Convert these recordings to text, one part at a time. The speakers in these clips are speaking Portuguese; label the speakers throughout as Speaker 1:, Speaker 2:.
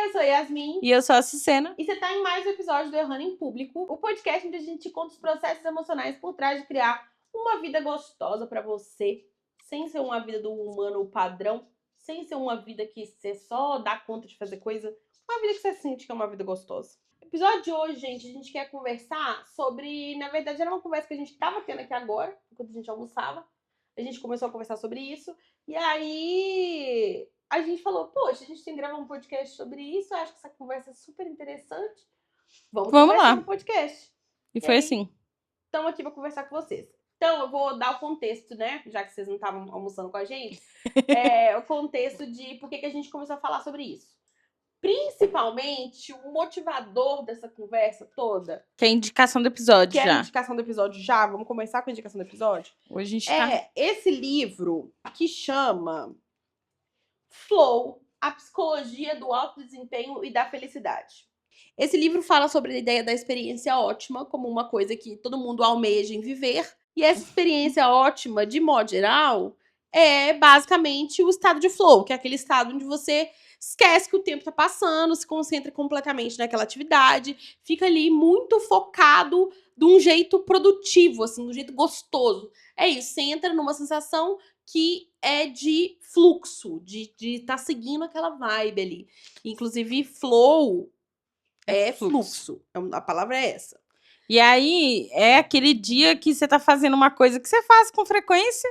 Speaker 1: eu sou a Yasmin.
Speaker 2: E eu sou a Sucena.
Speaker 1: E você tá em mais um episódio do Errando em Público, o podcast onde a gente conta os processos emocionais por trás de criar uma vida gostosa pra você, sem ser uma vida do humano padrão, sem ser uma vida que você só dá conta de fazer coisa, uma vida que você sente que é uma vida gostosa. No episódio de hoje, gente, a gente quer conversar sobre... Na verdade, era uma conversa que a gente tava tendo aqui agora, enquanto a gente almoçava. A gente começou a conversar sobre isso. E aí, a gente falou, poxa, a gente tem que gravar um podcast sobre isso. Eu acho que essa conversa é super interessante. Vamos conversar
Speaker 2: lá.
Speaker 1: no podcast.
Speaker 2: E foi assim.
Speaker 1: Estamos aqui para conversar com vocês. Então, eu vou dar o contexto, né? Já que vocês não estavam almoçando com a gente. O contexto de por que a gente começou a falar sobre isso. Principalmente, o motivador dessa conversa toda...
Speaker 2: Que é a indicação do episódio
Speaker 1: Que é
Speaker 2: já.
Speaker 1: a indicação do episódio já. Vamos começar com a indicação do episódio?
Speaker 2: Hoje a gente tá...
Speaker 1: Esse livro que chama Flow, a psicologia do alto desempenho e da felicidade. Esse livro fala sobre a ideia da experiência ótima como uma coisa que todo mundo almeja em viver. E essa experiência ótima, de modo geral, é basicamente o estado de flow, que é aquele estado onde você esquece que o tempo tá passando, se concentra completamente naquela atividade, fica ali muito focado de um jeito produtivo, assim, de um jeito gostoso. É isso, você entra numa sensação que é de fluxo, de estar seguindo aquela vibe ali. Inclusive, flow é fluxo. A palavra é essa.
Speaker 2: E aí, é aquele dia que você tá fazendo uma coisa que você faz com frequência,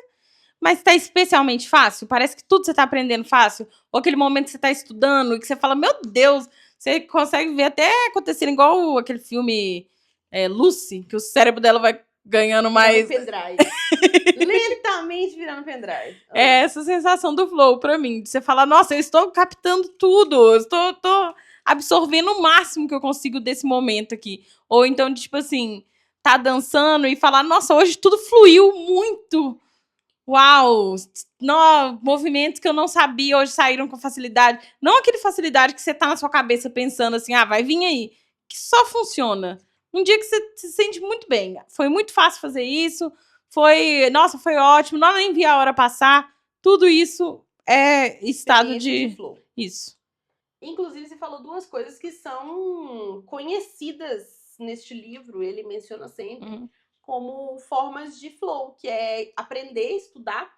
Speaker 2: mas tá especialmente fácil. Parece que tudo você tá aprendendo fácil. Ou aquele momento que você tá estudando e que você fala, meu Deus, você consegue ver até acontecer igual aquele filme Lucy, que o cérebro dela vai ganhando mais...
Speaker 1: Pendrive. Lentamente virando pendrive.
Speaker 2: É essa sensação do flow pra mim. De você falar, nossa, eu estou captando tudo. Eu estou absorvendo o máximo que eu consigo desse momento aqui. Ou então, de, tipo assim, tá dançando e falar, nossa, hoje tudo fluiu muito. Uau! Movimentos que eu não sabia hoje saíram com facilidade. Não aquele facilidade que você tá na sua cabeça pensando assim, vai vir aí. Que só funciona. Um dia que você se sente muito bem. Foi muito fácil fazer isso. Foi ótimo. Não nem vi a hora passar. Tudo isso é estado de
Speaker 1: flow.
Speaker 2: Isso.
Speaker 1: Inclusive, você falou duas coisas que são conhecidas neste livro. Ele menciona sempre como formas de flow, que é aprender a estudar,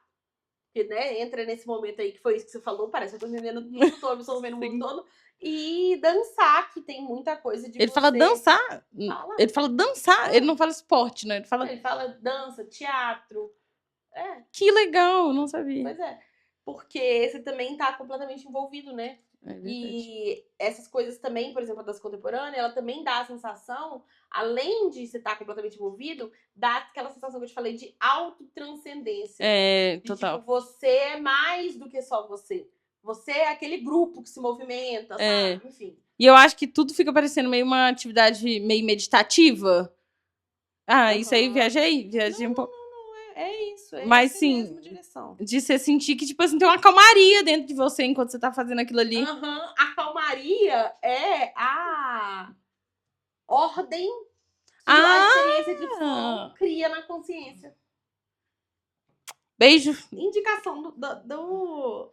Speaker 1: que, né, entra nesse momento aí que foi isso que você falou, parece que eu tô entendendo tudo, tô absorvendo o mundo todo. E dançar, que tem muita coisa de
Speaker 2: Ele fala dançar. Ele fala dançar, ele não fala esporte, né? Ele
Speaker 1: fala dança, teatro.
Speaker 2: Que legal, não sabia.
Speaker 1: Pois é. Porque você também tá completamente envolvido, né? E essas coisas também, por exemplo, a dança contemporânea, ela também dá a sensação, além de você estar completamente envolvido, dá aquela sensação que eu te falei de autotranscendência.
Speaker 2: Total.
Speaker 1: Tipo, você é mais do que só você. Você é aquele grupo que se movimenta, sabe? Enfim.
Speaker 2: E eu acho que tudo fica parecendo meio uma atividade meio meditativa. Isso aí, viajei um pouco.
Speaker 1: É isso,
Speaker 2: mas
Speaker 1: essa
Speaker 2: sim,
Speaker 1: mesma direção.
Speaker 2: De você sentir que, tipo assim, tem uma calmaria dentro de você enquanto você tá fazendo aquilo ali.
Speaker 1: A calmaria é a ordem que a experiência de flow cria na consciência.
Speaker 2: Beijo.
Speaker 1: Indicação do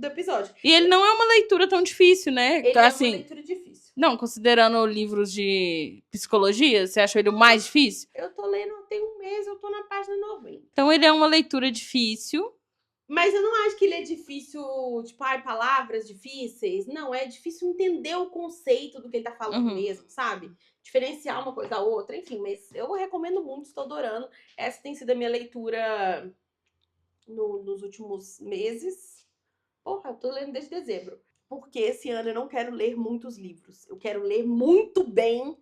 Speaker 1: episódio.
Speaker 2: E ele não é uma leitura tão difícil, né?
Speaker 1: Ele
Speaker 2: assim,
Speaker 1: é uma leitura difícil.
Speaker 2: Não, considerando livros de psicologia, você achou ele o mais difícil?
Speaker 1: Eu tô lendo tem um mês, eu tô na página 90.
Speaker 2: Então ele é uma leitura difícil.
Speaker 1: Mas eu não acho que ele é difícil, tipo, palavras difíceis. Não, é difícil entender o conceito do que ele tá falando mesmo, sabe? Diferenciar uma coisa da outra, enfim. Mas eu recomendo muito, estou adorando. Essa tem sido a minha leitura nos últimos meses. Porra, eu tô lendo desde dezembro. Porque esse ano eu não quero ler muitos livros. Eu quero ler muito bem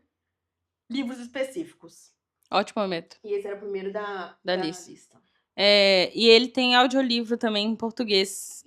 Speaker 1: livros específicos.
Speaker 2: Ótimo meta.
Speaker 1: E esse era o primeiro da lista.
Speaker 2: E ele tem audiolivro também em português,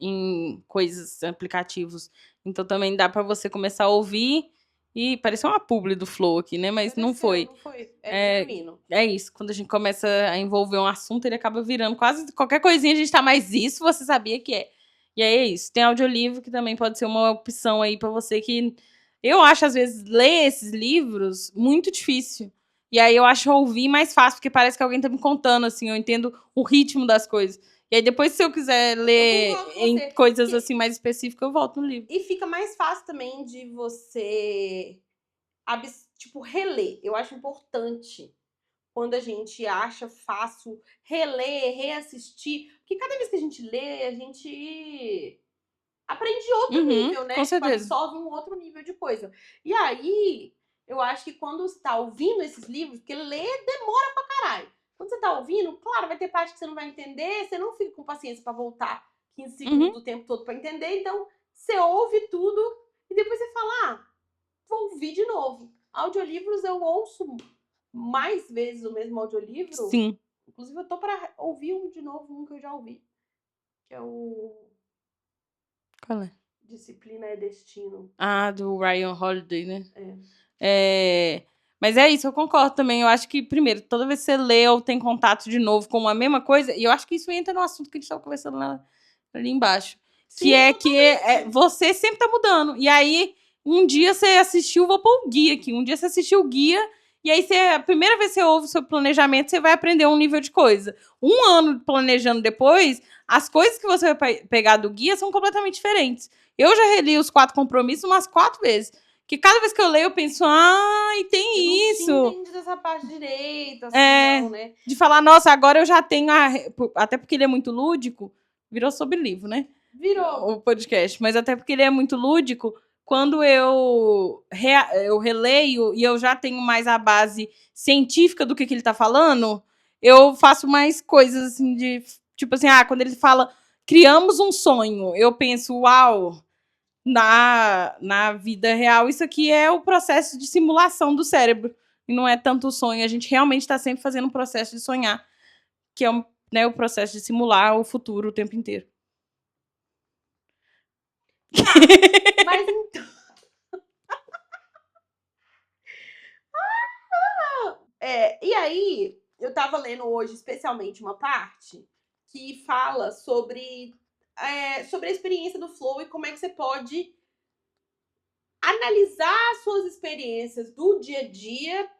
Speaker 2: em coisas, aplicativos. Então também dá pra você começar a ouvir. E pareceu uma publi do Flow aqui, né? Mas não foi.
Speaker 1: Não foi. Genuíno.
Speaker 2: É isso. Quando a gente começa a envolver um assunto, ele acaba virando quase qualquer coisinha. A gente tá, mas isso você sabia que é. E aí é isso. Tem audiolivro que também pode ser uma opção aí pra você que... Eu acho, às vezes, ler esses livros muito difícil. E aí eu acho ouvir mais fácil, porque parece que alguém tá me contando, assim. Eu entendo o ritmo das coisas. E aí depois, se eu quiser ler
Speaker 1: concordo com
Speaker 2: em
Speaker 1: você.
Speaker 2: coisas assim mais específicas, eu volto no livro.
Speaker 1: E fica mais fácil também de você, tipo, reler. Eu acho importante quando a gente acha fácil reler, reassistir. Porque cada vez que a gente lê, a gente aprende outro nível, né?
Speaker 2: Com
Speaker 1: Tipo,
Speaker 2: certeza.
Speaker 1: absorve um outro nível de coisa. E aí, eu acho que quando você tá ouvindo esses livros, porque ler demora pra caralho. Quando você tá ouvindo, claro, vai ter parte que você não vai entender, você não fica com paciência pra voltar 15 segundos o tempo todo pra entender, então você ouve tudo e depois você fala, ah, vou ouvir de novo. Audiolivros eu ouço mais vezes o mesmo audiolivro.
Speaker 2: Sim.
Speaker 1: Inclusive, eu tô pra ouvir um de novo, um que eu já ouvi. Que é o
Speaker 2: Qual é?
Speaker 1: Disciplina é Destino.
Speaker 2: Ah, do Ryan Holiday, né?
Speaker 1: É.
Speaker 2: Mas é isso, eu concordo também. Eu acho que, primeiro, toda vez que você lê ou tem contato de novo com a mesma coisa, e eu acho que isso entra no assunto que a gente estava conversando ali embaixo.
Speaker 1: Sim,
Speaker 2: Você sempre tá mudando. E aí, um dia você assistiu, vou pôr o guia aqui. Um dia você assistiu o guia, e aí a primeira vez que você ouve o seu planejamento, você vai aprender um nível de coisa. Um ano planejando depois, as coisas que você vai pegar do guia são completamente diferentes. Eu já reli os 4 compromissos umas 4 vezes. Que cada vez que eu leio, eu penso, e tem isso.
Speaker 1: Eu não tinha entendido essa parte direito, assim, não, né?
Speaker 2: De falar, nossa, agora eu já tenho até porque ele é muito lúdico, virou sobre livro, né?
Speaker 1: Virou.
Speaker 2: O podcast. Mas até porque ele é muito lúdico, quando eu releio e eu já tenho mais a base científica do que ele tá falando, eu faço mais coisas assim de... Tipo assim, quando ele fala, criamos um sonho, eu penso, uau... Na vida real, isso aqui é o processo de simulação do cérebro. E não é tanto o sonho. A gente realmente está sempre fazendo um processo de sonhar, que é o processo de simular o futuro o tempo inteiro.
Speaker 1: Mas então... e aí, eu tava lendo hoje, especialmente, uma parte que fala sobre a experiência do flow e como é que você pode analisar suas experiências do dia a dia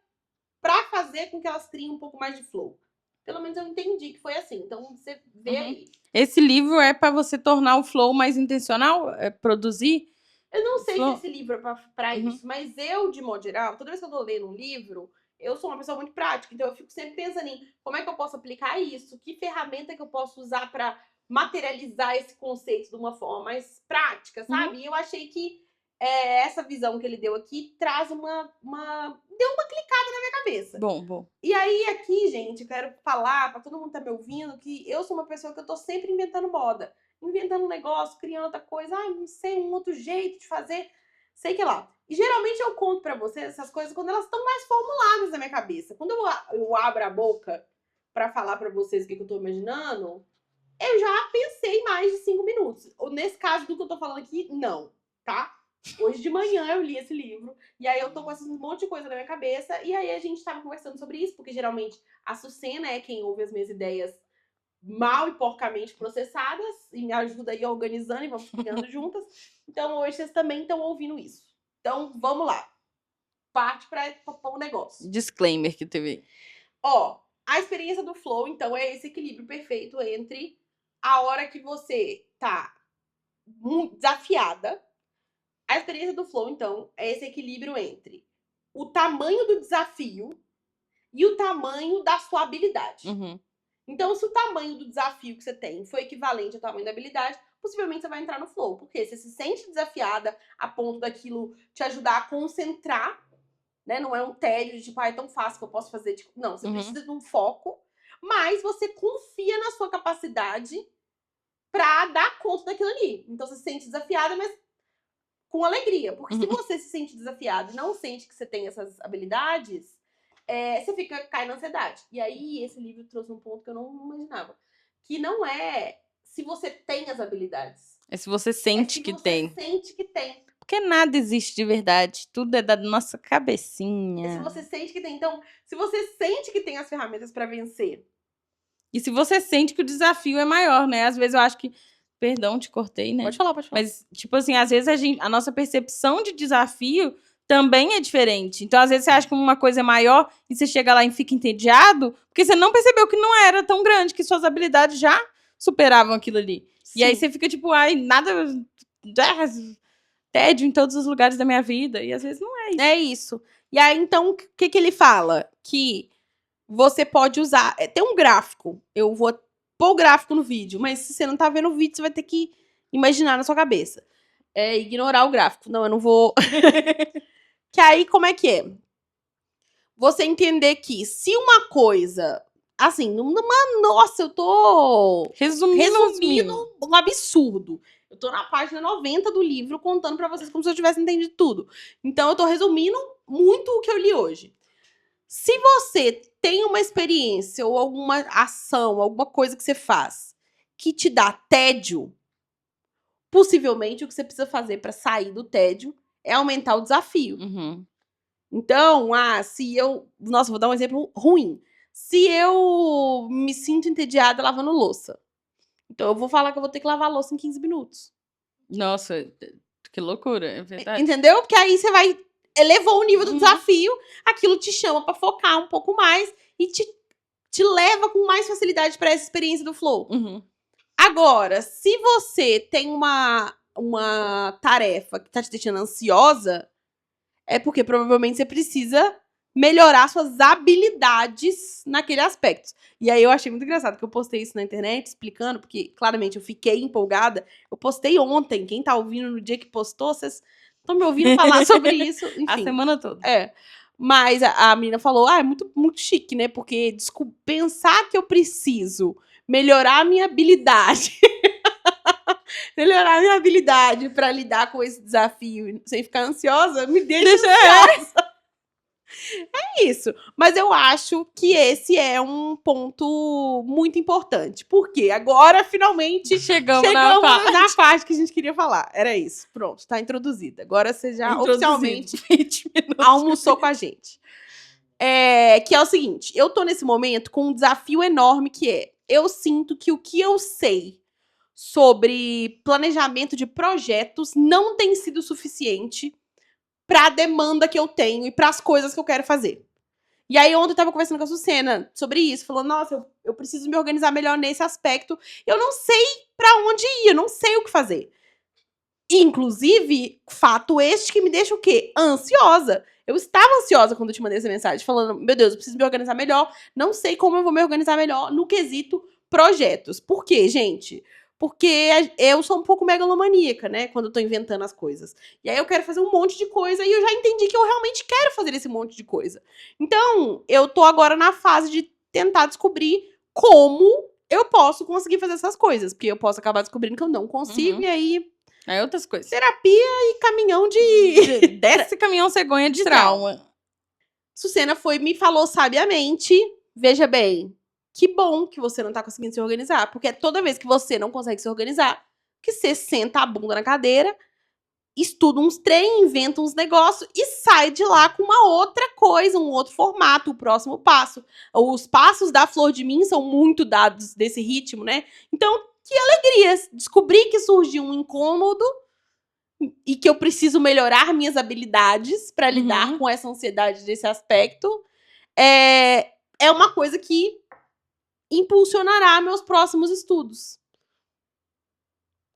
Speaker 1: para fazer com que elas criem um pouco mais de flow. Pelo menos eu entendi que foi assim. Então, você vê aí.
Speaker 2: Esse livro é para você tornar o flow mais intencional? É produzir?
Speaker 1: Eu não sei
Speaker 2: flow?
Speaker 1: se esse livro é pra isso, mas eu, de modo geral, toda vez que eu tô lendo um livro, eu sou uma pessoa muito prática, então eu fico sempre pensando em como é que eu posso aplicar isso, que ferramenta que eu posso usar para materializar esse conceito de uma forma mais prática, sabe? E eu achei que essa visão que ele deu aqui traz deu uma clicada na minha cabeça.
Speaker 2: Bom.
Speaker 1: E aí, aqui, gente, eu quero falar pra todo mundo que tá me ouvindo que eu sou uma pessoa que eu tô sempre inventando moda. Inventando um negócio, criando outra coisa. Não sei, um outro jeito de fazer. Sei que lá. E geralmente eu conto pra vocês essas coisas quando elas estão mais formuladas na minha cabeça. Quando eu abro a boca pra falar pra vocês o que eu tô imaginando, eu já pensei mais de 5 minutos. Ou nesse caso do que eu tô falando aqui, não, tá? Hoje de manhã eu li esse livro, e aí eu tô com um monte de coisa na minha cabeça, e aí a gente tava conversando sobre isso, porque geralmente a Sucena é quem ouve as minhas ideias mal e porcamente processadas, e me ajuda aí organizando, e vamos criando juntas. Então hoje vocês também estão ouvindo isso. Então vamos lá. Parte pra pôr o negócio.
Speaker 2: Disclaimer que teve.
Speaker 1: A experiência do flow, então, é esse equilíbrio perfeito entre a hora que você tá muito desafiada. A experiência do flow, então, é esse equilíbrio entre o tamanho do desafio e o tamanho da sua habilidade. Então, se o tamanho do desafio que você tem foi equivalente ao tamanho da habilidade, possivelmente você vai entrar no flow. Porque você se sente desafiada a ponto daquilo te ajudar a concentrar, né? Não é um tédio de tipo, é tão fácil que eu posso fazer. Tipo, não, você precisa de um foco, mas você confia na sua capacidade pra dar conta daquilo ali. Então, você se sente desafiada, mas com alegria. Porque se você se sente desafiado e não sente que você tem essas habilidades, você cai na ansiedade. E aí, esse livro trouxe um ponto que eu não imaginava. Que não é se você tem as habilidades.
Speaker 2: É se você sente que tem.
Speaker 1: Sente que tem.
Speaker 2: Porque nada existe de verdade. Tudo é da nossa cabecinha.
Speaker 1: É se você sente que tem. Então, se você sente que tem as ferramentas pra vencer.
Speaker 2: E se você sente que o desafio é maior, né? Às vezes eu acho que... Perdão, te cortei, né?
Speaker 1: Pode falar.
Speaker 2: Mas, tipo assim, às vezes a nossa percepção de desafio também é diferente. Então, às vezes você acha que uma coisa é maior e você chega lá e fica entediado porque você não percebeu que não era tão grande, que suas habilidades já superavam aquilo ali.
Speaker 1: Sim.
Speaker 2: E aí você fica tipo, ai, nada... tédio em todos os lugares da minha vida. E às vezes não é isso.
Speaker 1: É isso. E aí, então, o que ele fala? Que você pode usar... Tem um gráfico. Eu vou pôr o gráfico no vídeo, mas se você não tá vendo o vídeo, você vai ter que imaginar na sua cabeça. Ignorar o gráfico. Não, eu não vou... Que aí, como é que é? Você entender que se uma coisa... Assim, nossa, eu tô resumindo um absurdo. Eu tô na página 90 do livro contando pra vocês como se eu tivesse entendido tudo. Então, eu tô resumindo muito o que eu li hoje. Se você tem uma experiência ou alguma ação, alguma coisa que você faz que te dá tédio, possivelmente o que você precisa fazer pra sair do tédio é aumentar o desafio.
Speaker 2: Uhum.
Speaker 1: Então, se eu... Nossa, vou dar um exemplo ruim. Se eu me sinto entediada lavando louça, então eu vou falar que eu vou ter que lavar a louça em 15 minutos.
Speaker 2: Nossa, que loucura, é verdade.
Speaker 1: Entendeu? Porque aí você vai... Elevou o nível do desafio, aquilo te chama pra focar um pouco mais e te leva com mais facilidade pra essa experiência do flow.
Speaker 2: Uhum.
Speaker 1: Agora, se você tem uma tarefa que tá te deixando ansiosa, é porque provavelmente você precisa melhorar suas habilidades naquele aspecto. E aí eu achei muito engraçado que eu postei isso na internet explicando, porque claramente eu fiquei empolgada. Eu postei ontem, quem tá ouvindo no dia que postou, vocês estão me ouvindo falar sobre isso, enfim.
Speaker 2: A semana toda.
Speaker 1: Mas a menina falou, é muito, muito chique, né? Porque pensar que eu preciso melhorar a minha habilidade... melhorar a minha habilidade pra lidar com esse desafio sem ficar ansiosa, me deixa ansiosa. É isso. Mas eu acho que esse é um ponto muito importante. Porque agora, finalmente, chegamos na parte que a gente queria falar. Era isso. Pronto, tá introduzida. Agora você já oficialmente almoçou com a gente. Que é o seguinte, eu tô nesse momento com um desafio enorme que é, eu sinto que o que eu sei sobre planejamento de projetos não tem sido suficiente para a demanda que eu tenho e para as coisas que eu quero fazer. E aí ontem eu tava conversando com a Sucena sobre isso, falando, nossa, eu preciso me organizar melhor nesse aspecto. Eu não sei para onde ir, eu não sei o que fazer. Inclusive, fato este que me deixa o quê? Ansiosa. Eu estava ansiosa quando eu te mandei essa mensagem, falando, meu Deus, eu preciso me organizar melhor, não sei como eu vou me organizar melhor no quesito projetos. Por quê, gente? Porque eu sou um pouco megalomaníaca, né? Quando eu tô inventando as coisas. E aí eu quero fazer um monte de coisa e eu já entendi que eu realmente quero fazer esse monte de coisa. Então, eu tô agora na fase de tentar descobrir como eu posso conseguir fazer essas coisas. Porque eu posso acabar descobrindo que eu não consigo e aí...
Speaker 2: É outras coisas.
Speaker 1: Terapia e caminhão de...
Speaker 2: Desce caminhão cegonha de trauma.
Speaker 1: Sucena me falou sabiamente, veja bem, que bom que você não tá conseguindo se organizar, porque é toda vez que você não consegue se organizar, que você senta a bunda na cadeira, estuda uns trem, inventa uns negócios e sai de lá com uma outra coisa, um outro formato, o próximo passo. Os passos da Flor de Mim são muito dados desse ritmo, né? Então, que alegria descobrir que surgiu um incômodo e que eu preciso melhorar minhas habilidades para lidar com essa ansiedade desse aspecto. É uma coisa que impulsionará meus próximos estudos.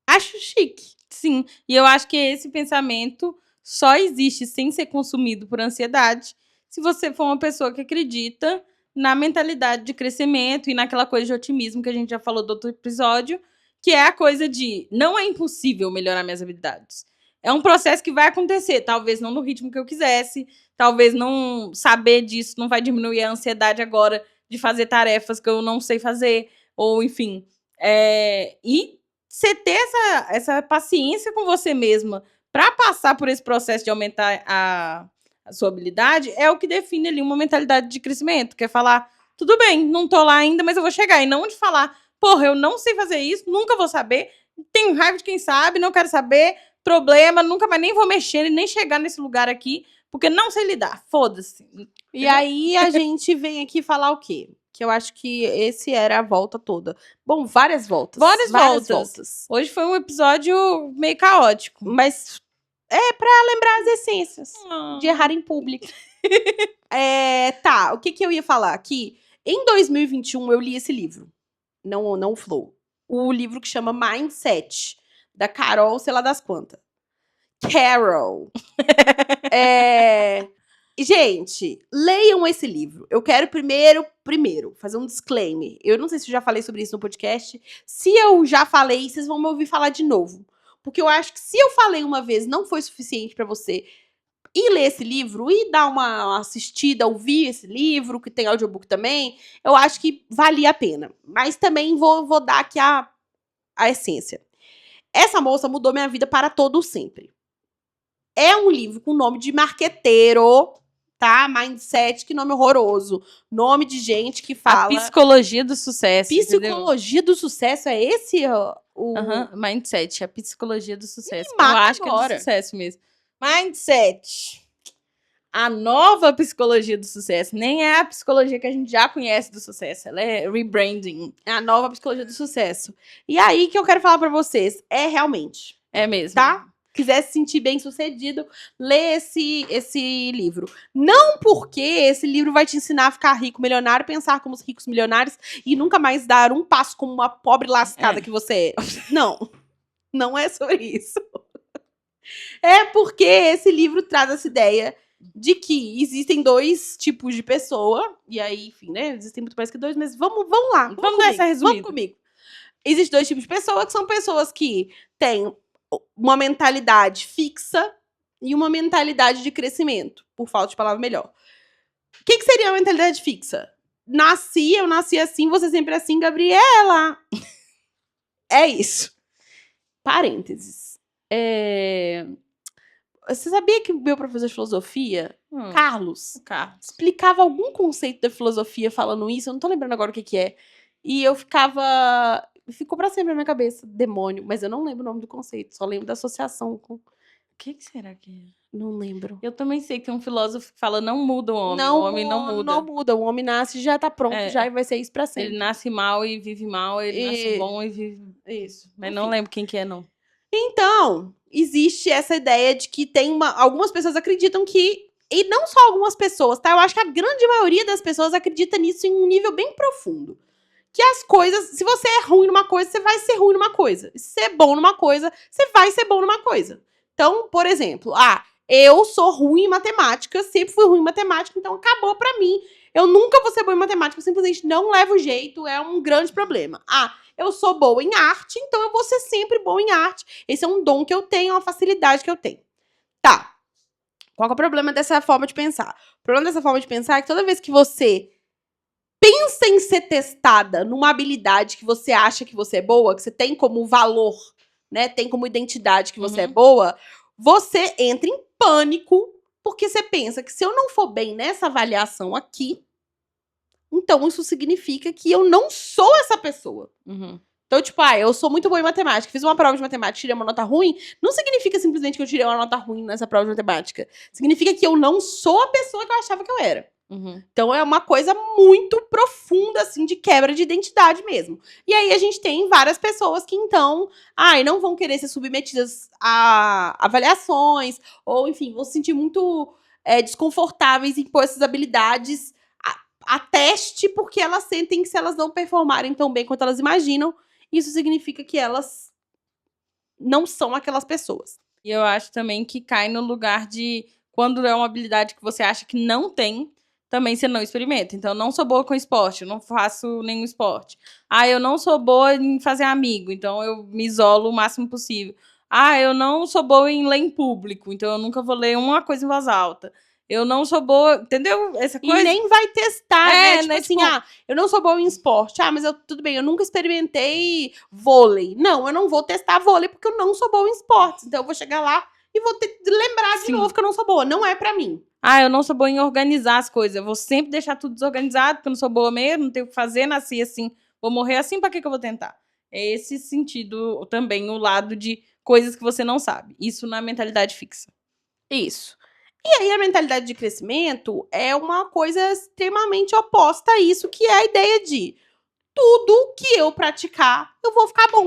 Speaker 1: Acho chique.
Speaker 2: Sim, e eu acho que esse pensamento só existe sem ser consumido por ansiedade se você for uma pessoa que acredita na mentalidade de crescimento e naquela coisa de otimismo que a gente já falou do outro episódio, que é a coisa de não é impossível melhorar minhas habilidades. É um processo que vai acontecer, talvez não no ritmo que eu quisesse, talvez não saber disso não vai diminuir a ansiedade agora de fazer tarefas que eu não sei fazer, ou enfim. E você ter essa paciência com você mesma para passar por esse processo de aumentar a sua habilidade é o que define ali uma mentalidade de crescimento, que é falar, tudo bem, não tô lá ainda, mas eu vou chegar. E não de falar, porra, eu não sei fazer isso, nunca vou saber, tenho raiva de quem sabe, não quero saber, problema, nunca mais nem vou mexer, nem chegar nesse lugar aqui, porque não sei lidar, foda-se.
Speaker 1: E aí a gente vem aqui falar o quê? Que eu acho que esse era a volta toda. Bom, várias voltas.
Speaker 2: Várias voltas. Hoje foi um episódio meio caótico.
Speaker 1: Mas é pra lembrar as essências de errar em público. Tá, o que eu ia falar aqui? Em 2021 eu li esse livro. Não o Flow. o livro que chama Mindset, da Carol, sei lá das quantas. Carol. Gente, leiam esse livro. Eu quero primeiro fazer um disclaimer. Eu não sei se eu já falei sobre isso no podcast. Se eu já falei, vocês vão me ouvir falar de novo. Porque eu acho que se eu falei uma vez não foi suficiente pra você ir ler esse livro e dar uma assistida, ouvir esse livro, que tem audiobook também, eu acho que valia a pena. Mas também vou dar aqui a essência. Essa moça mudou minha vida para todo sempre. É um livro com nome de marqueteiro, tá? Mindset, que nome horroroso. Nome de gente que fala...
Speaker 2: A psicologia do sucesso,
Speaker 1: Psicologia do sucesso, é esse
Speaker 2: Mindset, a psicologia do sucesso.
Speaker 1: Me
Speaker 2: Eu
Speaker 1: mata
Speaker 2: acho
Speaker 1: agora.
Speaker 2: que é do sucesso mesmo. Mindset. A nova psicologia do sucesso. Nem é a psicologia que a gente já conhece do sucesso. Ela é rebranding.
Speaker 1: É a nova psicologia do sucesso. E aí que eu quero falar pra vocês. É realmente.
Speaker 2: É mesmo.
Speaker 1: Tá? Quiser se sentir bem sucedido, lê esse livro. Não porque esse livro vai te ensinar a ficar rico, milionário, pensar como os ricos milionários e nunca mais dar um passo como uma pobre lascada que você é. Não. Não é sobre isso. É porque esse livro traz essa ideia de que existem dois tipos de pessoa. E aí, enfim, né? Existem muito mais que dois, mas vamos lá.
Speaker 2: Vamos dar essa resumida.
Speaker 1: Vamos comigo. Existem dois tipos de pessoa, que são pessoas que têm uma mentalidade fixa e uma mentalidade de crescimento, por falta de palavra melhor. O que seria a mentalidade fixa? Eu nasci assim, você sempre assim, Gabriela. É isso. Parênteses. Você sabia que o meu professor de filosofia, Carlos, explicava algum conceito da filosofia falando isso? Eu não tô lembrando agora o que é. E eu ficava... Ficou pra sempre na minha cabeça, demônio. Mas eu não lembro o nome do conceito, só lembro da associação com...
Speaker 2: O que será que é?
Speaker 1: Não lembro.
Speaker 2: Eu também sei que tem um filósofo que fala, não muda o homem.
Speaker 1: Não,
Speaker 2: o homem não muda.
Speaker 1: Não muda. O homem nasce e já tá pronto, já e vai ser isso pra sempre.
Speaker 2: Ele nasce mal e vive mal, ele nasce bom e vive...
Speaker 1: Isso.
Speaker 2: Mas
Speaker 1: Enfim.
Speaker 2: não lembro quem que é, não.
Speaker 1: Então, existe essa ideia de que algumas pessoas acreditam que... E não só algumas pessoas, tá? Eu acho que a grande maioria das pessoas acredita nisso em um nível bem profundo. Que as coisas... Se você é ruim numa coisa, você vai ser ruim numa coisa. Se você é bom numa coisa, você vai ser bom numa coisa. Então, por exemplo, eu sou ruim em matemática, sempre fui ruim em matemática, então acabou pra mim. Eu nunca vou ser boa em matemática, eu simplesmente não levo jeito, é um grande problema. Eu sou boa em arte, então eu vou ser sempre boa em arte. Esse é um dom que eu tenho, é uma facilidade que eu tenho. Tá. Qual é o problema dessa forma de pensar? O problema dessa forma de pensar é que toda vez que você pensa em ser testada numa habilidade que você acha que você é boa, que você tem como valor, né? Tem como identidade que você é boa, você entra em pânico, porque você pensa que se eu não for bem nessa avaliação aqui, então isso significa que eu não sou essa pessoa. Então, tipo, eu sou muito boa em matemática, fiz uma prova de matemática, tirei uma nota ruim, não significa simplesmente que eu tirei uma nota ruim nessa prova de matemática. Significa que eu não sou a pessoa que eu achava que eu era. Então é uma coisa muito profunda, assim, de quebra de identidade mesmo. E aí a gente tem várias pessoas que, então, não vão querer ser submetidas a avaliações, ou, enfim, vão se sentir muito desconfortáveis em pôr essas habilidades a teste, porque elas sentem que se elas não performarem tão bem quanto elas imaginam, isso significa que elas não são aquelas pessoas.
Speaker 2: E eu acho também que cai no lugar de, quando é uma habilidade que você acha que não tem, também você não experimenta. Então, eu não sou boa com esporte, eu não faço nenhum esporte. Eu não sou boa em fazer amigo, então eu me isolo o máximo possível. Eu não sou boa em ler em público, então eu nunca vou ler uma coisa em voz alta. Eu não sou boa, entendeu? Essa coisa...
Speaker 1: E nem vai testar, né? Tipo
Speaker 2: né?
Speaker 1: assim, eu não sou boa em esporte. Mas tudo bem, eu nunca experimentei vôlei. Não, eu não vou testar vôlei porque eu não sou boa em esportes. Então eu vou chegar lá e vou ter que lembrar de novo que eu não sou boa. Não é pra mim.
Speaker 2: Eu não sou boa em organizar as coisas. Eu vou sempre deixar tudo desorganizado, porque eu não sou boa mesmo, não tenho o que fazer, nasci assim, vou morrer assim, pra que eu vou tentar? É esse sentido também, o lado de coisas que você não sabe. Isso na mentalidade fixa.
Speaker 1: Isso. E aí a mentalidade de crescimento é uma coisa extremamente oposta a isso, que é a ideia de tudo que eu praticar, eu vou ficar bom.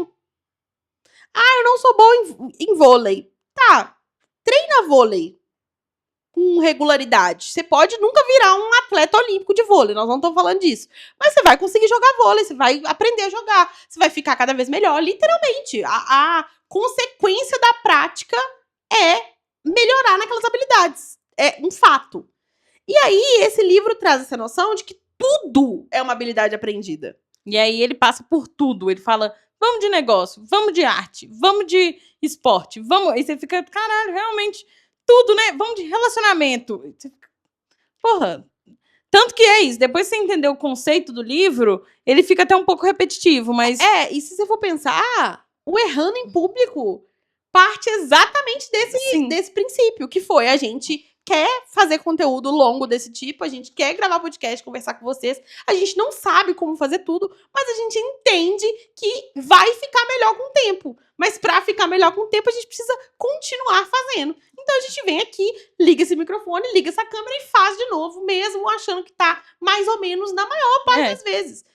Speaker 1: Eu não sou boa em vôlei. Tá, treina vôlei. com regularidade. Você pode nunca virar um atleta olímpico de vôlei, nós não estamos falando disso. Mas você vai conseguir jogar vôlei, você vai aprender a jogar, você vai ficar cada vez melhor, literalmente. A consequência da prática é melhorar naquelas habilidades. É um fato. E aí, esse livro traz essa noção de que tudo é uma habilidade aprendida.
Speaker 2: E aí ele passa por tudo. Ele fala, vamos de negócio, vamos de arte, vamos de esporte, vamos... Aí você fica, caralho, realmente, tudo, né? Vamos de relacionamento. Você fica, porra. Tanto que é isso. Depois que você entender o conceito do livro, ele fica até um pouco repetitivo, mas...
Speaker 1: E se você for pensar, o Errando em Público parte exatamente desse princípio, que foi a gente quer fazer conteúdo longo desse tipo, a gente quer gravar podcast, conversar com vocês, a gente não sabe como fazer tudo, mas a gente entende que vai ficar melhor com o tempo. Mas pra ficar melhor com o tempo, a gente precisa continuar fazendo. Então a gente vem aqui, liga esse microfone, liga essa câmera e faz de novo, mesmo achando que tá mais ou menos na maior parte das vezes.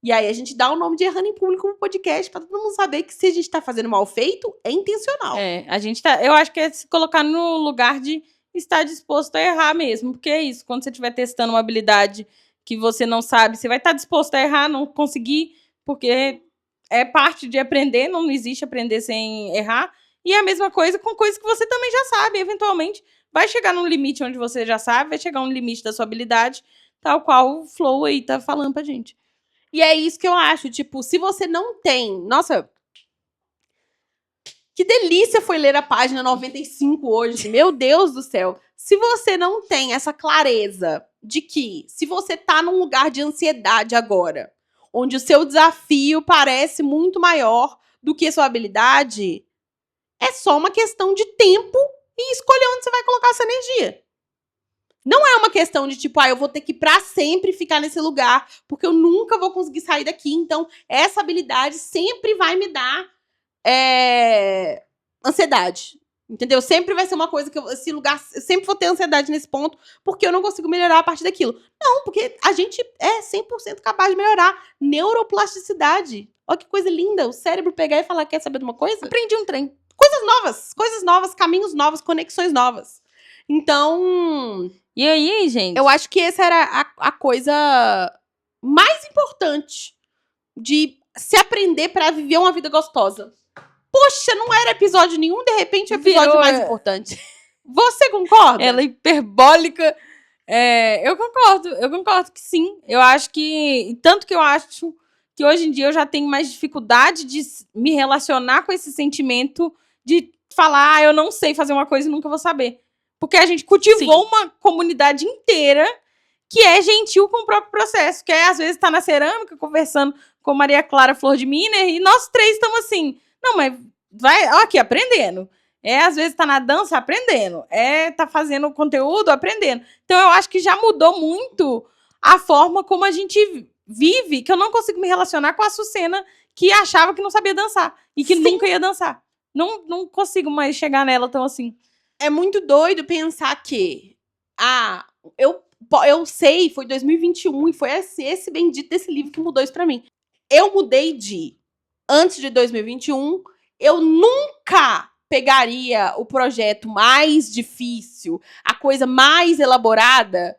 Speaker 1: E aí a gente dá o nome de Errando em Público no podcast pra todo mundo saber que se a gente tá fazendo mal feito, é intencional.
Speaker 2: A gente tá... Eu acho que é se colocar no lugar de estar disposto a errar mesmo, porque é isso, quando você estiver testando uma habilidade que você não sabe, você vai estar disposto a errar, não conseguir, porque é parte de aprender, não existe aprender sem errar, e é a mesma coisa com coisas que você também já sabe, eventualmente vai chegar num limite onde você já sabe, vai chegar um limite da sua habilidade, tal qual o Flow aí tá falando pra gente.
Speaker 1: E é isso que eu acho, tipo, se você não tem... Nossa... Que delícia foi ler a página 95 hoje. Meu Deus do céu. Se você não tem essa clareza de que se você tá num lugar de ansiedade agora, onde o seu desafio parece muito maior do que a sua habilidade, é só uma questão de tempo e escolher onde você vai colocar essa energia. Não é uma questão de tipo, eu vou ter que pra sempre ficar nesse lugar, porque eu nunca vou conseguir sair daqui, então essa habilidade sempre vai me dar ansiedade, entendeu? Sempre vai ser uma coisa que esse lugar, eu sempre vou ter ansiedade nesse ponto, porque eu não consigo melhorar a partir daquilo. Não, porque a gente é 100% capaz de melhorar. Neuroplasticidade. Olha que coisa linda, o cérebro pegar e falar, quer saber de uma coisa?
Speaker 2: Aprendi um trem.
Speaker 1: Coisas novas, caminhos novos, conexões novas. Então...
Speaker 2: E aí, gente?
Speaker 1: Eu acho que essa era a coisa mais importante de se aprender pra viver uma vida gostosa. Poxa, não era episódio nenhum, de repente o episódio mais importante. Você concorda?
Speaker 2: Ela é hiperbólica. Eu concordo que sim. Eu acho que... Tanto que eu acho que hoje em dia eu já tenho mais dificuldade de me relacionar com esse sentimento de falar, eu não sei fazer uma coisa e nunca vou saber. Porque a gente cultivou uma comunidade inteira que é gentil com o próprio processo. Que às vezes tá na cerâmica, conversando com Maria Clara Flor de Miner, e nós três estamos assim... Não, mas vai aqui, aprendendo. Às vezes tá na dança, aprendendo. Tá fazendo conteúdo, aprendendo. Então, eu acho que já mudou muito a forma como a gente vive, que eu não consigo me relacionar com a Sucena, que achava que não sabia dançar. E que nunca ia dançar. Não consigo mais chegar nela tão assim.
Speaker 1: É muito doido pensar que... eu sei, foi 2021, e foi esse bendito desse livro que mudou isso pra mim. Eu mudei antes de 2021, eu nunca pegaria o projeto mais difícil, a coisa mais elaborada,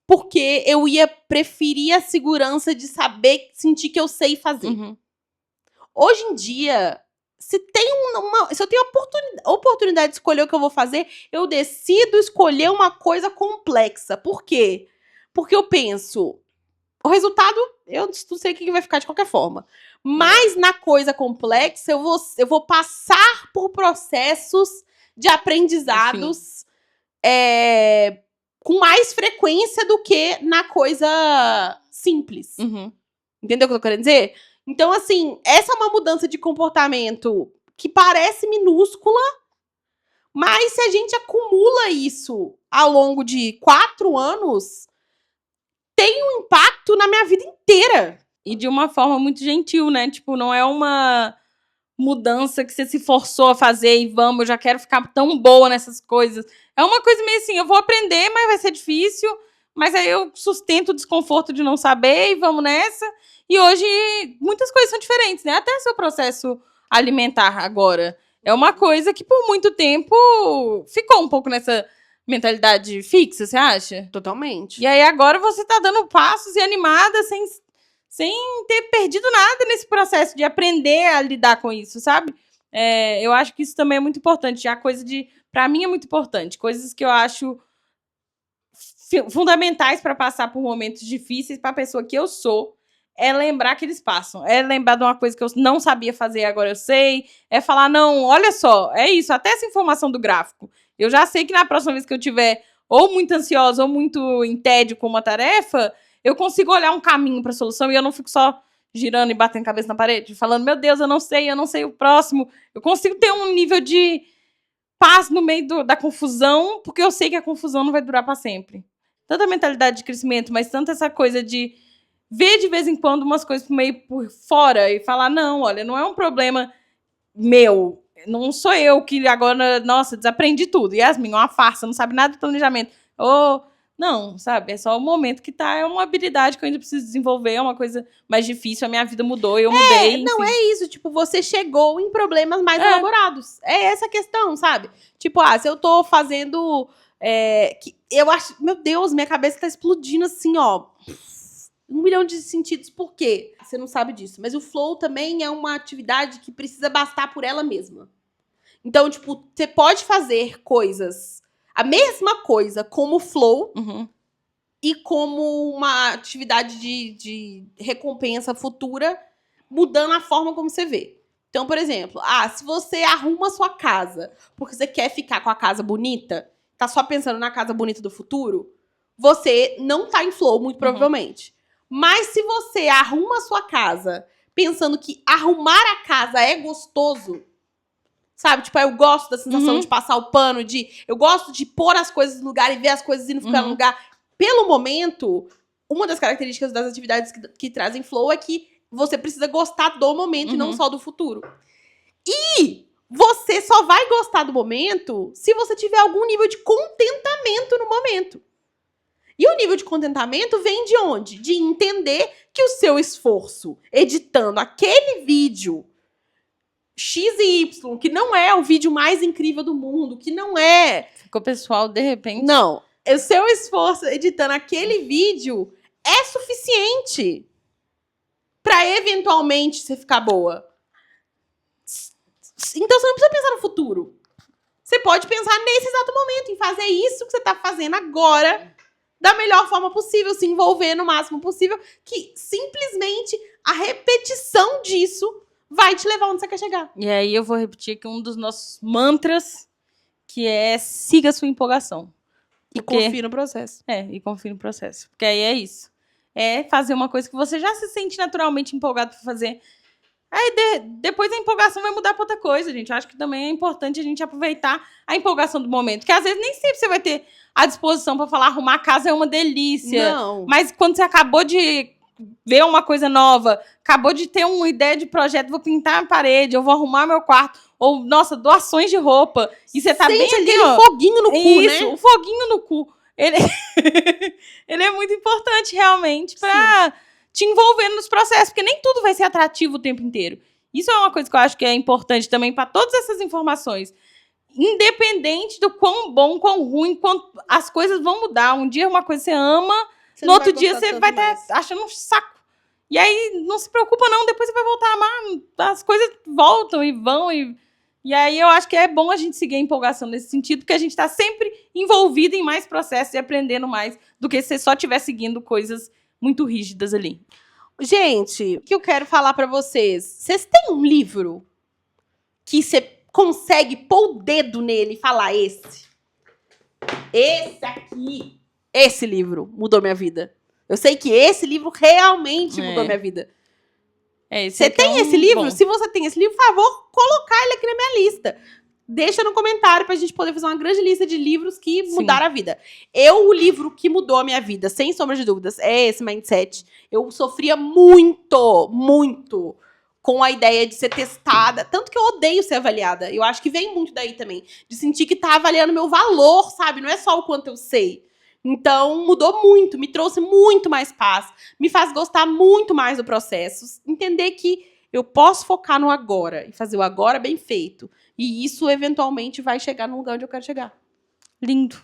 Speaker 1: porque eu ia preferir a segurança de sentir que eu sei fazer.
Speaker 2: Uhum.
Speaker 1: Hoje em dia, se eu tenho a oportunidade de escolher o que eu vou fazer, eu decido escolher uma coisa complexa. Por quê? Porque eu penso, o resultado, eu não sei o que vai ficar de qualquer forma. Mas na coisa complexa, eu vou passar por processos de aprendizados com mais frequência do que na coisa simples.
Speaker 2: Uhum.
Speaker 1: Entendeu o que eu tô querendo dizer? Então, assim, essa é uma mudança de comportamento que parece minúscula, mas se a gente acumula isso ao longo de 4 anos, tem um impacto na minha vida inteira.
Speaker 2: E de uma forma muito gentil, né? Tipo, não é uma mudança que você se forçou a fazer e vamos, eu já quero ficar tão boa nessas coisas. É uma coisa meio assim, eu vou aprender, mas vai ser difícil, mas aí eu sustento o desconforto de não saber e vamos nessa. E hoje, muitas coisas são diferentes, né? Até seu processo alimentar agora. É uma coisa que por muito tempo ficou um pouco nessa mentalidade fixa, você acha?
Speaker 1: Totalmente.
Speaker 2: E aí agora você tá dando passos e animada sem ter perdido nada nesse processo de aprender a lidar com isso, sabe? Eu acho que isso também é muito importante. Pra mim é muito importante. Coisas que eu acho fundamentais para passar por momentos difíceis para a pessoa que eu sou é lembrar que eles passam. É lembrar de uma coisa que eu não sabia fazer, agora eu sei. É falar, não, olha só, é isso. Até essa informação do gráfico. Eu já sei que na próxima vez que eu tiver ou muito ansiosa ou muito em tédio com uma tarefa, eu consigo olhar um caminho para a solução e eu não fico só girando e batendo cabeça na parede, falando, meu Deus, eu não sei o próximo. Eu consigo ter um nível de paz no meio da confusão, porque eu sei que a confusão não vai durar para sempre. Tanta mentalidade de crescimento, mas tanta essa coisa de ver de vez em quando umas coisas meio por fora e falar, não, olha, não é um problema meu. Não sou eu que agora, nossa, desaprendi tudo. Yasmin, uma farsa, não sabe nada do planejamento. Não, sabe? É só o momento que tá. É uma habilidade que eu ainda preciso desenvolver, é uma coisa mais difícil. A minha vida mudou, eu mudei.
Speaker 1: Não,
Speaker 2: enfim.
Speaker 1: é isso. Tipo, você chegou em problemas mais elaborados. É essa a questão, sabe? Tipo, se eu tô fazendo... eu acho... Meu Deus, minha cabeça tá explodindo assim, ó. 1 milhão de sentidos. Por quê? Você não sabe disso. Mas o flow também é uma atividade que precisa bastar por ela mesma. Então, tipo, você pode fazer coisas... A mesma coisa como flow e como uma atividade de recompensa futura, mudando a forma como você vê. Então, por exemplo, se você arruma a sua casa porque você quer ficar com a casa bonita, tá só pensando na casa bonita do futuro, você não tá em flow, muito provavelmente. Mas se você arruma a sua casa pensando que arrumar a casa é gostoso, sabe? Tipo, eu gosto da sensação de passar o pano, eu gosto de pôr as coisas no lugar e ver as coisas indo ficar no lugar. Pelo momento, uma das características das atividades que trazem flow é que você precisa gostar do momento e não só do futuro. E você só vai gostar do momento se você tiver algum nível de contentamento no momento. E o nível de contentamento vem de onde? De entender que o seu esforço editando aquele vídeo X e Y, que não é o vídeo mais incrível do mundo, que não é...
Speaker 2: Ficou pessoal, de repente.
Speaker 1: Não. O seu esforço editando aquele vídeo é suficiente pra eventualmente você ficar boa. Então você não precisa pensar no futuro. Você pode pensar nesse exato momento, em fazer isso que você tá fazendo agora da melhor forma possível, se envolver no máximo possível, que simplesmente a repetição disso vai te levar onde você quer chegar.
Speaker 2: E aí eu vou repetir aqui um dos nossos mantras, que é siga a sua empolgação.
Speaker 1: E confie no processo.
Speaker 2: E confie no processo. Porque aí é isso. É fazer uma coisa que você já se sente naturalmente empolgado pra fazer. Aí depois a empolgação vai mudar pra outra coisa, gente. Eu acho que também é importante a gente aproveitar a empolgação do momento. Que às vezes nem sempre você vai ter a disposição pra falar arrumar a casa é uma delícia.
Speaker 1: Não.
Speaker 2: Mas quando você acabou de ver uma coisa nova, acabou de ter uma ideia de projeto, vou pintar a parede, eu vou arrumar meu quarto, ou, nossa, doações de roupa, e você tá
Speaker 1: Sente
Speaker 2: bem
Speaker 1: aquele
Speaker 2: ó,
Speaker 1: foguinho no cu,
Speaker 2: isso,
Speaker 1: né?
Speaker 2: o foguinho no cu. Ele é muito importante, realmente, pra te envolver nos processos, porque nem tudo vai ser atrativo o tempo inteiro. Isso é uma coisa que eu acho que é importante também para todas essas informações. Independente do quão bom, quão ruim, as coisas vão mudar. Um dia uma coisa você ama, no outro dia você vai estar achando um saco. E aí, não se preocupa não, depois você vai voltar a amar. As coisas voltam e vão. E aí, eu acho que é bom a gente seguir a empolgação nesse sentido, porque a gente está sempre envolvido em mais processos e aprendendo mais do que se você só estiver seguindo coisas muito rígidas ali.
Speaker 1: Gente, o que eu quero falar pra vocês? Vocês têm um livro que você consegue pôr o dedo nele e falar esse aqui, esse livro mudou minha vida. Eu sei que esse livro realmente mudou minha vida. Você tem esse livro? Bom. Se você tem esse livro, por favor, colocar ele aqui na minha lista. Deixa no comentário pra gente poder fazer uma grande lista de livros que mudaram a vida. O livro que mudou a minha vida, sem sombra de dúvidas, é esse Mindset. Eu sofria muito, muito com a ideia de ser testada. Tanto que eu odeio ser avaliada. Eu acho que vem muito daí também. De sentir que tá avaliando meu valor, sabe? Não é só o quanto eu sei. Então, mudou muito. Me trouxe muito mais paz. Me faz gostar muito mais do processo. Entender que eu posso focar no agora. E fazer o agora bem feito. E isso, eventualmente, vai chegar no lugar onde eu quero chegar.
Speaker 2: Lindo.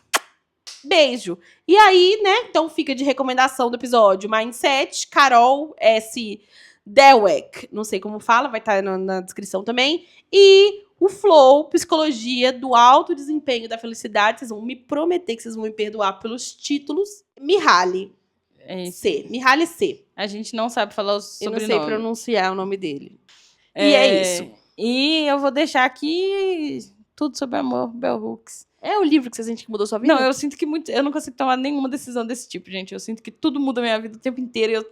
Speaker 1: Beijo. E aí, né, então fica de recomendação do episódio Mindset, Carol S. Dweck, não sei como fala, vai estar na descrição também. E o Flow, Psicologia do Alto Desempenho e da Felicidade. Vocês vão me prometer que vocês vão me perdoar pelos títulos. Mihaly
Speaker 2: É isso.
Speaker 1: C. Mihaly C.
Speaker 2: A gente não sabe falar o
Speaker 1: Eu
Speaker 2: sobrenome.
Speaker 1: não sei pronunciar o nome dele. E é isso.
Speaker 2: E eu vou deixar aqui Tudo Sobre Amor, Bell Hooks.
Speaker 1: É o livro que você sente que mudou sua vida?
Speaker 2: Não, eu sinto que eu não consigo tomar nenhuma decisão desse tipo, gente. Eu sinto que tudo muda a minha vida o tempo inteiro.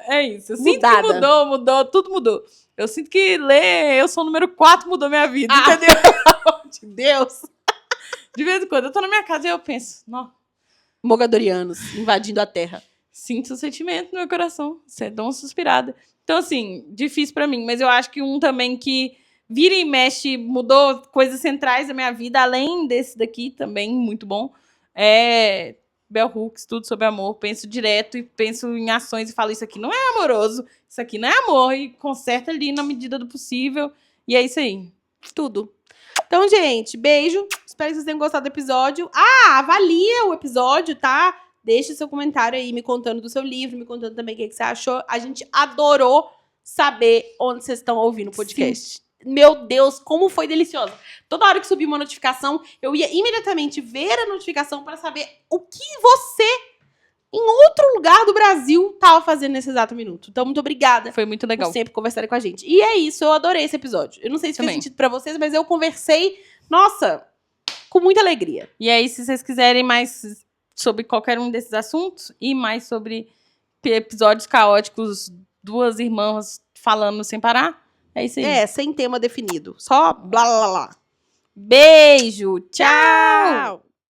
Speaker 2: É isso. Eu sinto que mudou, tudo mudou. Eu sinto que ler Eu Sou o Número 4 mudou minha vida, entendeu?
Speaker 1: De Deus.
Speaker 2: De vez em quando eu tô na minha casa e eu penso, não,
Speaker 1: Mogadorianos invadindo a Terra.
Speaker 2: sinto o sentimento no meu coração. Você dá uma suspirada. Então, assim, difícil pra mim. Mas eu acho que um também que vira e mexe, mudou coisas centrais da minha vida, além desse daqui também, muito bom, é Bell Hooks, Tudo Sobre Amor. Penso direto e penso em ações e falo, isso aqui não é amoroso, isso aqui não é amor, e conserta ali na medida do possível. E é isso aí.
Speaker 1: Tudo. Então, gente, beijo. Espero que vocês tenham gostado do episódio. Avalia o episódio, tá? Deixa seu comentário aí, me contando do seu livro, me contando também o que você achou. A gente adorou saber onde vocês estão ouvindo o podcast. Sim. Meu Deus, como foi delicioso. Toda hora que subia uma notificação, eu ia imediatamente ver a notificação para saber o que você, em outro lugar do Brasil, tava fazendo nesse exato minuto. Então, muito obrigada.
Speaker 2: Foi muito legal.
Speaker 1: Por sempre conversarem com a gente. E é isso, eu adorei esse episódio. Eu não sei se fez sentido pra vocês, mas eu conversei, nossa, com muita alegria.
Speaker 2: E aí, se vocês quiserem mais sobre qualquer um desses assuntos e mais sobre episódios caóticos, duas irmãs falando sem parar, é isso aí.
Speaker 1: É, sem tema definido. Só blá blá blá.
Speaker 2: Beijo, tchau!